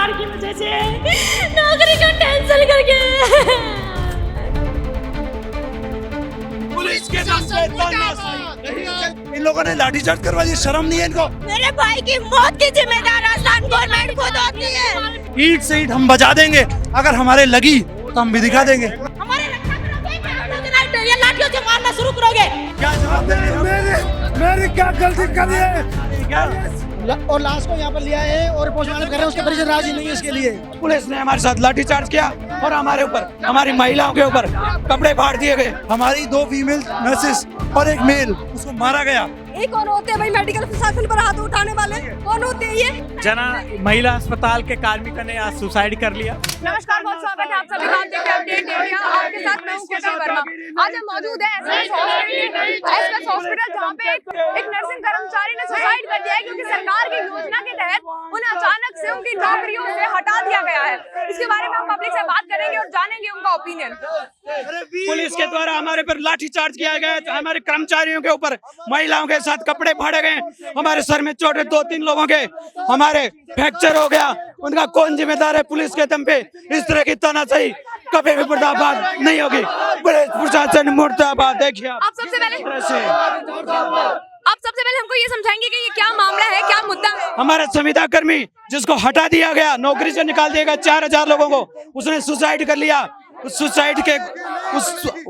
सरकार की वजह से नौकरी का कैंसिल करके पुलिस के दम पे तानाशाही। इन लोगों ने लाठीचार्ज करवा दी, शर्म नहीं है इनको। मेरे भाई की मौत की जिम्मेदार आसान गवर्नमेंट खुद होती है। ईंट से ईंट हम बजा देंगे, अगर हमारे लगी तो हम भी दिखा देंगे। हमारे ये लाठियों से मारना शुरू करोगे? क्या जवाब देंगे? मेरी क्या गलती करी है? और लाश को यहाँ पर लिया है और पोस्टमार्टम कर रहे हैं, उसके परिजन राजी नहीं है इसके लिए। पुलिस ने हमारे साथ लाठीचार्ज किया और हमारे ऊपर, हमारी महिलाओं के ऊपर कपड़े फाड़ दिए गए। हमारी 2 फीमेल नर्सेस और 1 मेल, उसको मारा गया। ये कौन होते हैं भाई मेडिकल प्रशासन पर हाथ उठाने वाले? कौन होते हैं ये? जना महिला अस्पताल के कार्मिक ने आज सुसाइड कर लिया। नमस्कार, बहुत स्वागत है आप सभी का देखते हैं अपडेट इंडिया। आपके साथ मैं हूं केतन वर्मा। आज हम मौजूद है एसएस हॉस्पिटल जहां पे एक नर्सिंग कर्मचारी ने सुसाइड कर दिया है क्योंकि सरकार की योजना के तहत उन्हें अचानक से उनकी नौकरियों से हटा दिया गया है। इसके बारे में हम पब्लिक से बात करेंगे और जानेंगे उनका ओपिनियन। पुलिस के द्वारा हमारे पर लाठीचार्ज किया गया, हमारे कर्मचारियों के ऊपर, महिलाओं के साथ कपड़े फाड़े गए, हमारे सर में चोट है 2-3 लोगों के, हमारे फ्रैक्चर हो गया। उनका कौन जिम्मेदार है? पुलिस के दम पे इस तरह की तानाशाही कभी भी मुर्दाबाद नहीं होगी। पुलिस प्रशासन मुर्दाबाद। देखिए आप सबसे पहले हमको ये समझाएंगे कि ये क्या मामला है, क्या मुद्दा है? हमारा संविदा कर्मी जिसको हटा दिया गया, नौकरी से निकाल दिया गया 4000 लोगों को, उसने सुसाइड कर लिया। उस सुसाइड के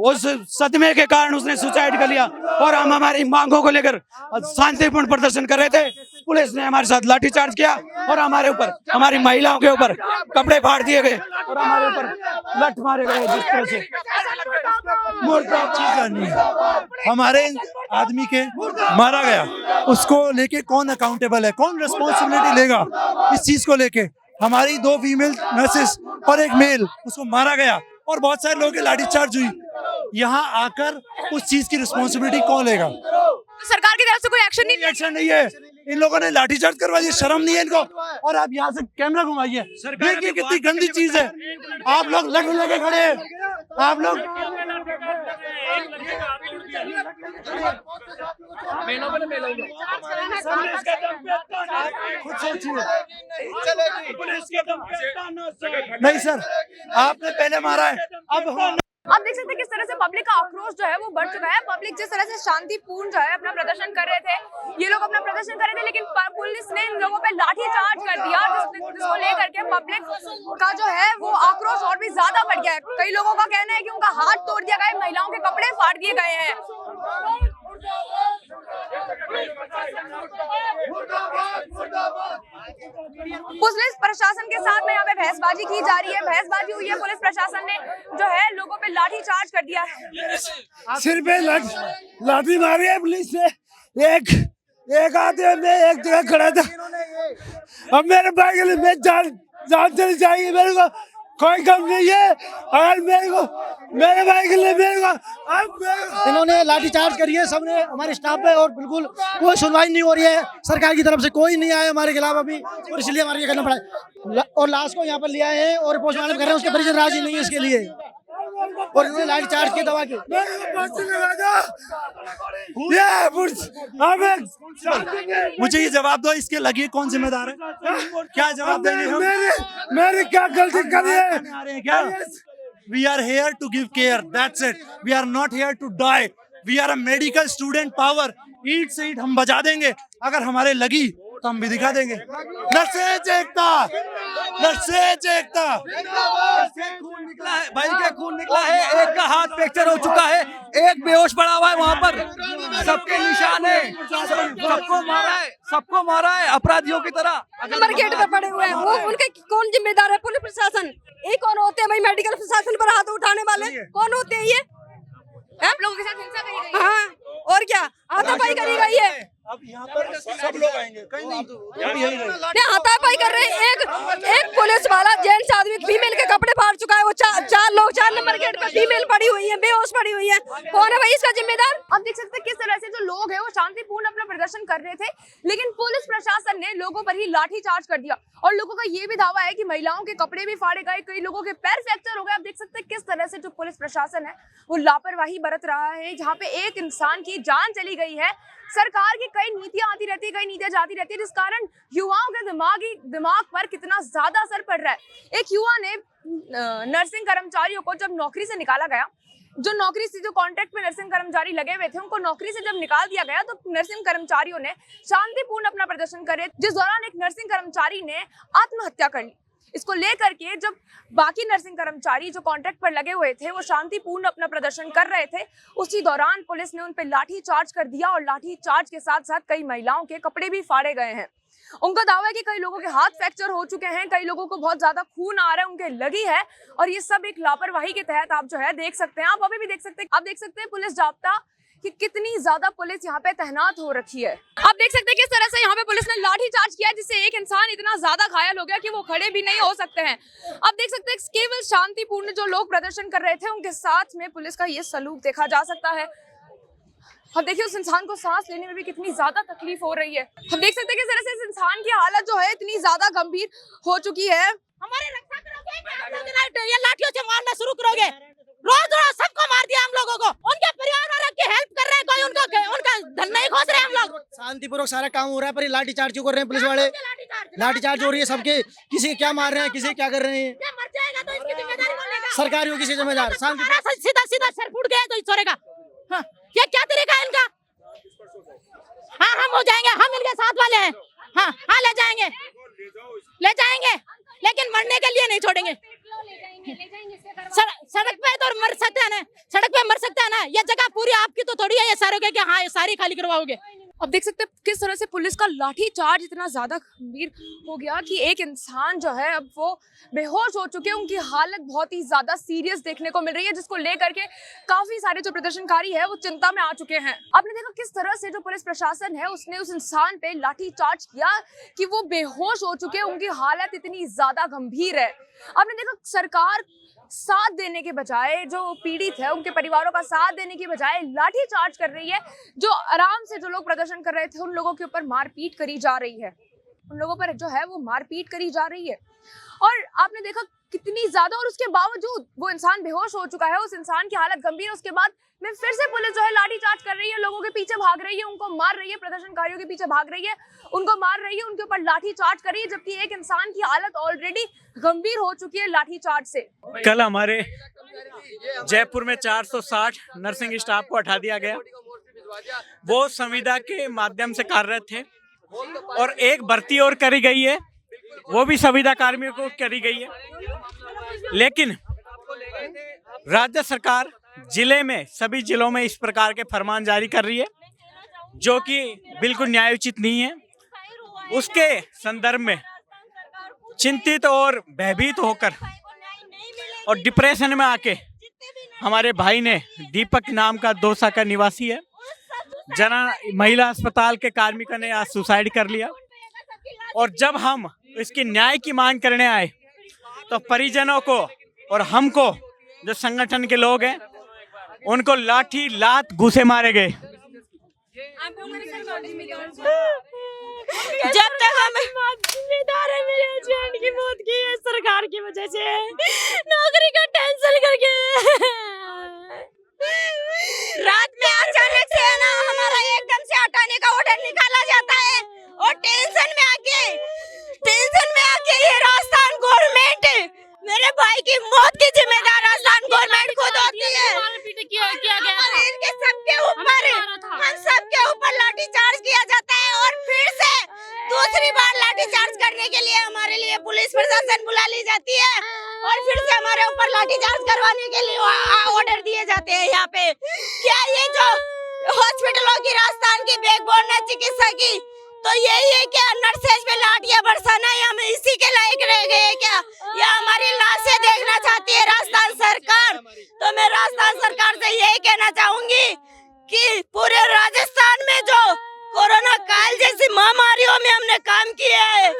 उस सदमे के कारण उसने सुसाइड कर लिया और हम हमारी मांगों को लेकर शांतिपूर्ण प्रदर्शन कर रहे थे। पुलिस ने हमारे साथ लाठीचार्ज किया और हमारे ऊपर, हमारी महिलाओं के ऊपर कपड़े फाड़ दिए गए और हमारे ऊपर लठ मारे गए। जिस तरह से हमारे आदमी के मारा गया, उसको लेके कौन अकाउंटेबल है, कौन रिस्पॉन्सिबिलिटी लेगा इस चीज को लेके? हमारी 2 फीमेल नर्सेस और 1 मेल, उसको मारा गया और बहुत सारे लोगों की लाठीचार्ज हुई। यहाँ आकर उस चीज की रिस्पॉन्सिबिलिटी कौन लेगा? तो सरकार की तरफ से कोई एक्शन नहीं? एक्शन नहीं है। इन लोगों ने लाठीचार्ज करवा दी, शर्म नहीं है इनको। और आप यहाँ से कैमरा घुमाइए, देखिए कितनी गंदी चीज है। आप लोग लठ लेके खड़े हैं, आप लोग खुद सोचिए। नहीं सर, आपने पहले मारा है, अब आप देख सकते हैं किस तरह से पब्लिक का आक्रोश जो है वो बढ़ चुका है। पब्लिक जिस तरह से शांतिपूर्ण जो है अपना प्रदर्शन कर रहे थे, ये लोग अपना प्रदर्शन कर रहे थे, लेकिन पुलिस ने इन लोगों पे लाठीचार्ज कर दिया, जिसको लेकर के पब्लिक का जो है वो आक्रोश और भी ज्यादा बढ़ गया है। कई लोगों का कहना है कि उनका हाथ तोड़ दिया गया है, महिलाओं के कपड़े फाड़ दिए गए हैं। पुलिस प्रशासन के साथ में यहाँ पे बहसबाजी की जा रही है, बहसबाजी हुई है। पुलिस प्रशासन ने जो है लोगों पे लाठीचार्ज कर दिया है। सिर पे लाठी मारी है पुलिस ने। एक आदमी में एक जगह खड़ा था, अब मेरे भाई के लिए मैं जान चली जाएगी। मेरे को कोई कम नहीं है, अगर मेरे भाई के लिए इन्होंने लाठीचार्ज करी है सबने, हमारे स्टाफ पे, और बिल्कुल कोई सुनवाई नहीं हो रही है। सरकार की तरफ से कोई नहीं आया हमारे खिलाफ अभी, और इसलिए हमारे ये करना पड़ा। और लाश को यहाँ पर लिया है और पोस्टमार्टम कर रहे हैं, उसके परिजन राजी नहीं है इसके लिए, और इन्होंने लाठीचार्ज की दवा की। मुझे ये जवाब दो, इसके लगी कौन जिम्मेदार है? क्या जवाब देंगे हम? मेरी क्या गलती करी है? क्या? We are here to give care. That's it. We are not here to die. We are a medical student power. ईंट से ईंट हम बजा देंगे, अगर हमारे लगी तो हम भी दिखा देंगे। नर्सेज एकता, नर्सेज एकता। खून निकला है, भाई का खून निकला है, एक का हाथ फ्रैक्चर हो चुका है, एक बेहोश पड़ा हुआ है वहाँ पर। सबके निशान है, सबको मारा है अपराधियों की तरह। नंबर गेट पे पड़े हुए हैं, वो उनके कौन जिम्मेदार है? पुलिस प्रशासन। ये कौन होते हैं भाई मेडिकल प्रशासन पर हाथ उठाने वाले? कौन होते हैं ये? आप लोगों के साथ हिंसा करी गई? हाँ, और क्या हाथापाई करी गई है? अब यहाँ पर सब लोग आएंगे, कहीं नहीं, हाथापाई कर रहे हैं। एक पुलिस वाला जेंट्स आदमी फीमेल के कपड़े फाड़ मर चुका है वो। चार लोग 4 नंबर गेट पे फीमेल पड़ी हुई है, बेहोश पड़ी हुई है। कौन है भाई इसका जिम्मेदार? आप देख सकते हैं किस तरह से जो लोग हैं वो शांतिपूर्ण अपना प्रदर्शन कर रहे थे, लेकिन पुलिस प्रशासन ने लोगों पर ही लाठी चार्ज कर दिया। और लोगों का ये भी दावा है कि महिलाओं के कपड़े भी फाड़े गए, कई लोगों के पैर फ्रैक्चर हो गए। आप देख सकते हैं किस तरह से जो पुलिस प्रशासन है वो लापरवाही बरत रहा है, जहाँ पे एक इंसान की जान चली गई है। सरकार की कई नीतियां आती रहती है, कई नीतियां जाती रहती है, जिस कारण युवाओं के दिमाग पर कितना ज्यादा असर पड़ रहा है। एक युवा ने नर्सिंग कर्मचारियों को जब नौकरी से निकाला गया, जो नौकरी से जो कॉन्ट्रैक्ट में नर्सिंग कर्मचारी लगे हुए थे, उनको नौकरी से जब निकाल दिया गया तो नर्सिंग कर्मचारियों ने शांतिपूर्ण अपना प्रदर्शन करे, जिस दौरान एक नर्सिंग कर्मचारी ने आत्महत्या कर ली। इसको लेकर के जब बाकी नर्सिंग कर्मचारी जो कॉन्ट्रैक्ट पर लगे हुए थे वो शांतिपूर्ण अपना प्रदर्शन कर रहे थे, उसी दौरान पुलिस ने उन पर लाठी चार्ज कर दिया और लाठी चार्ज के साथ साथ कई महिलाओं के कपड़े भी फाड़े गए हैं। उनका दावा है कि कई लोगों के हाथ फ्रैक्चर हो चुके हैं, कई लोगों को बहुत ज्यादा खून आ रहा है, उनके लगी है, और ये सब एक लापरवाही के तहत आप जो है देख सकते हैं। आप अभी भी देख सकते हैं, आप देख सकते हैं पुलिस जाब्ता कि कितनी ज्यादा पुलिस यहाँ पे तैनात हो रखी है। आप देख सकते हैं किस तरह से यहाँ पे पुलिस ने लाठी चार्ज किया, जिससे एक इंसान इतना ज्यादा घायल हो गया कि वो खड़े भी नहीं हो सकते हैं। आप देख सकते हैं केवल शांतिपूर्ण जो लोग प्रदर्शन कर रहे थे उनके साथ में पुलिस का ये सलूक देखा जा सकता है। अब देखिए उस इंसान को सांस लेने में भी कितनी ज्यादा तकलीफ हो रही है। हम देख सकते हैं किस तरह से इस इंसान की हालत जो है इतनी ज्यादा गंभीर हो चुकी है। हमारे रक्षा करोगे कि आप लोग ये लाठियों से मारना शुरू करोगे? रोज रोज सबको मार दिया हम लोगों को, उनके परिवार वालों की हेल्प कर रहे हैं, कोई उनका धन नहीं खोज रहे। हम लोग शांतिपूर्वक सारा काम हो रहा है, पर लाठी चार्ज क्यों कर रहे हैं पुलिस वाले? लाठी चार्ज हो रही है सबके, किसी क्या मार रहे हैं, किसी क्या कर रहे हैं। मर जाएगा तो इसकी जिम्मेदारी कौन लेगा? सरकार हो किसी जिम्मेदार। सीधा सीधा सर फूट गया तो छोड़ेगा? हाँ, ये क्या तरीका है इनका? हाँ हम हो जाएंगे, हम इनके साथ वाले हैं। हाँ हाँ ले जाएंगे, लेकिन मरने के लिए नहीं छोड़ेंगे। सड़क पे तो मर सकते हैं ना, सड़क पे मर सकते हैं ना। ये जगह पूरी आपकी तो थोड़ी है ये सारों के, हाँ ये सारी खाली करवाओगे। अब देख सकते हैं किस तरह से पुलिस का लाठी चार्ज इतना ज्यादा गंभीर हो गया कि एक इंसान जो है अब वो बेहोश हो चुके हैं, उनकी हालत बहुत ही ज्यादा सीरियस देखने को मिल रही है, जिसको लेकर के काफी सारे जो प्रदर्शनकारी है वो चिंता में आ चुके हैं। आपने देखा किस तरह से जो पुलिस प्रशासन है उसने उस इंसान पे लाठी चार्ज किया कि वो बेहोश हो चुके हैं, उनकी हालत इतनी ज्यादा गंभीर है। आपने देखा सरकार साथ देने के बजाय, जो पीड़ित है उनके परिवारों का साथ देने की बजाय लाठी चार्ज कर रही है। जो आराम से जो लोग प्रदर्शन कर रहे थे उन लोगों के ऊपर मारपीट करी जा रही है, उन लोगों पर जो है वो मारपीट करी जा रही है। और आपने देखा कितनी ज्यादा, और उसके बावजूद वो इंसान बेहोश हो चुका है, उस इंसान की हालत गंभीर है। उसके बाद में फिर से पुलिस जो है लाठी चार्ज कर रही है, लोगों के पीछे भाग रही है, उनको मार रही है, प्रदर्शनकारियों के पीछे भाग रही है, उनको मार रही है, उनके ऊपर लाठी चार्ज कर रही है, जबकि एक इंसान की हालत ऑलरेडी गंभीर हो चुकी है लाठी चार्ज से। कल हमारे जयपुर में 460 नर्सिंग स्टाफ को हटा दिया गया। वो संविदा के माध्यम से कार्यरत थे, और एक भर्ती और करी गई है, वो भी संविदा कार्मिकों को करी गई है। लेकिन राज्य सरकार जिले में, सभी जिलों में इस प्रकार के फरमान जारी कर रही है, जो कि बिल्कुल न्यायोचित नहीं है। उसके संदर्भ में चिंतित और भयभीत होकर और डिप्रेशन में आके हमारे भाई ने, दीपक नाम का दौसा का निवासी है, महिला अस्पताल के कार्मिकों ने आज सुसाइड कर लिया। और जब हम इसकी न्याय की मांग करने आए तो परिजनों को और हमको, जो संगठन के लोग हैं, उनको लाठी लात घूसे मारे गए। जब तक हमें जिम्मेदार है, मेरे हस्बैंड की मौत की है सरकार की वजह से, नौकरी का टेंशन करके। रात में अचानक से ना हमारा एकदम से हटाने का ऑर्डर निकाला जाता है, और टेंशन में आके ये राजस्थान गवर्नमेंट, मेरे भाई की मौत की जिम्मेदार राजस्थान गवर्नमेंट खुद होती है। और इनके सबके ऊपर, हम सबके ऊपर लाठी चार्ज किया जाता है, और फिर से दूसरी बार लाठी चार्ज करने के लिए हमारे लिए पुलिस प्रशासन बुला ली जाती है, और फिर से हमारे ऊपर लाठी चार्ज करवाने के लिए ऑर्डर दिए जाते हैं। यहाँ पे क्या ये जो हॉस्पिटलों की, राजस्थान की बैकबोन है चिकित्सा की, तो यही है क्या नर्सेज पे लाठियां बरसाना, या हम इसी के लायक रह गए क्या, या हमारी लाशें देखना चाहती है राजस्थान सरकार? तो मैं राजस्थान सरकार से यही कहना चाहूंगी कि पूरे राजस्थान में जो कोरोना काल जैसी महामारियों में हमने काम किया है,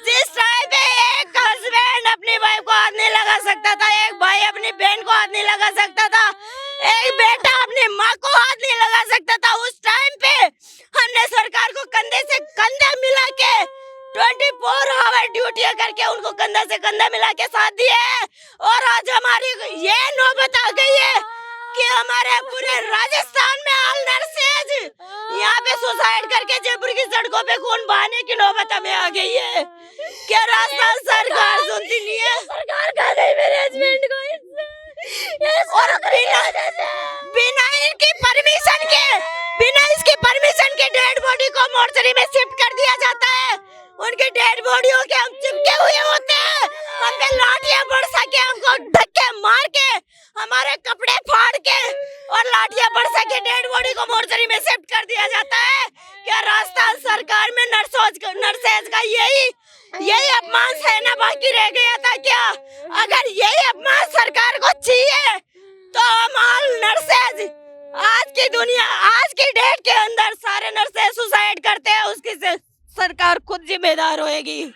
जिस टाइम पे एक हस्बैंड अपनी वाइफ को हाथ नहीं लगा सकता था, एक 24 आवर ड्यूटी करके उनको कंधा से कंधा मिला के साथ दिए। और आज हमारी ये नौबत आ गई है कि हमारे पूरे राजस्थान में ऑल नर्सेज यहाँ पे सुसाइड करके जयपुर की सड़कों पे खून बहाने की नौबत हमें आ गई है। क्या राजस्थान सरकार सुनती नहीं है? सरकार खा गई मेरे हस्बैंड को और बिना इनकी परमिशन के, बिना इसकी परमिशन के डेड बॉडी को मोर्चरी में शिफ्ट कर दिया जाता है। उनकी डेड बॉडियों के हम चिपके हुए होते हैं, हम पे लाठियां बरसा के, हमको धक्के मार के, हमारे कपड़े फाड़ के और लाठियां बरसा के डेड बॉडी को मोर्चरी में शिफ्ट कर दिया जाता है। क्या राजस्थान सरकार में नर्सेज का यही अपमान सहना बाकी रह गया था क्या? अगर यही अपमान सरकार को चाहिए तो हम ऑल नर्सेज आज की दुनिया, आज की डेट के अंदर सारे नर्सेज सुसाइड करते हैं, उसकी से सरकार खुद जिम्मेदार होएगी।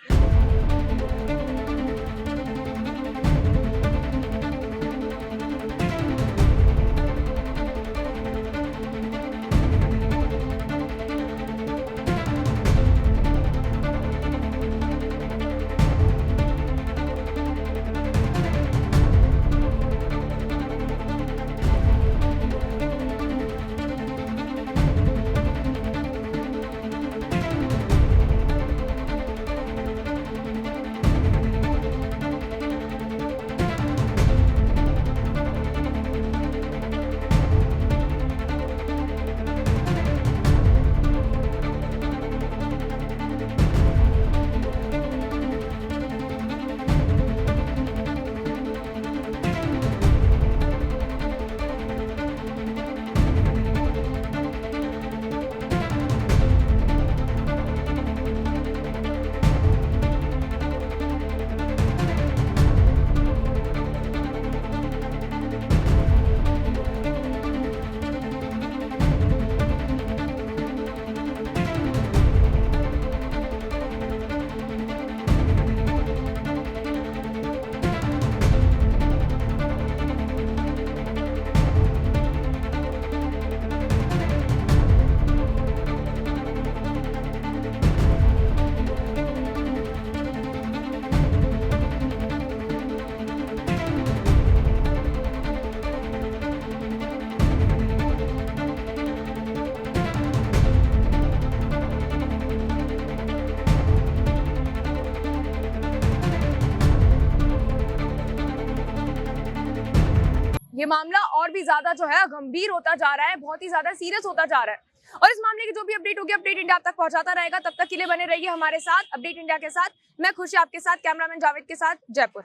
ये मामला और भी ज्यादा जो है गंभीर होता जा रहा है, बहुत ही ज्यादा सीरियस होता जा रहा है। और इस मामले की जो भी अपडेट होगी, अपडेट इंडिया आप तक पहुंचाता रहेगा। तब तक के लिए बने रहिए हमारे साथ अपडेट इंडिया के साथ। मैं खुशी आपके साथ, कैमरामैन जावेद के साथ, जयपुर।